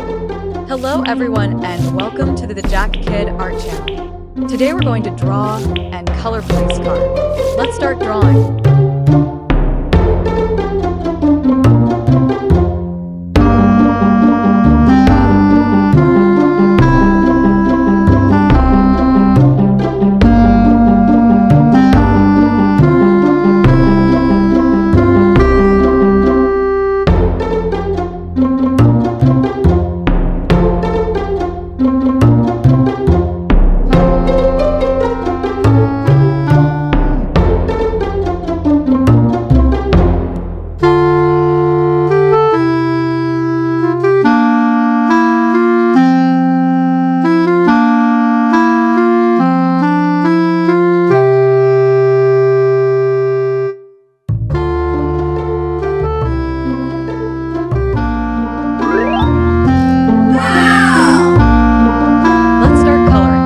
Hello everyone and welcome to the Jack Kid Art Channel. Today we're going to draw and color place card. Let's start drawing. Let's start coloring.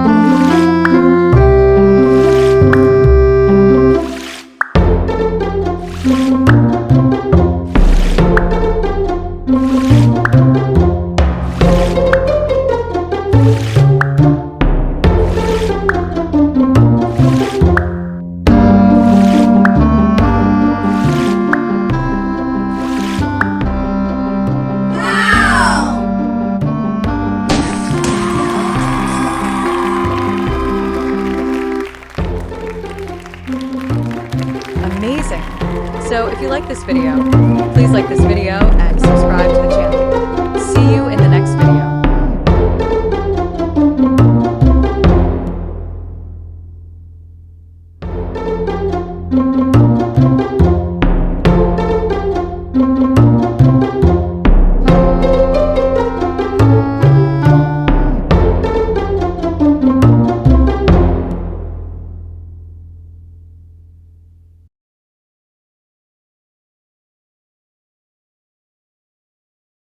Amazing! So if you like this video, please like this video and subscribe.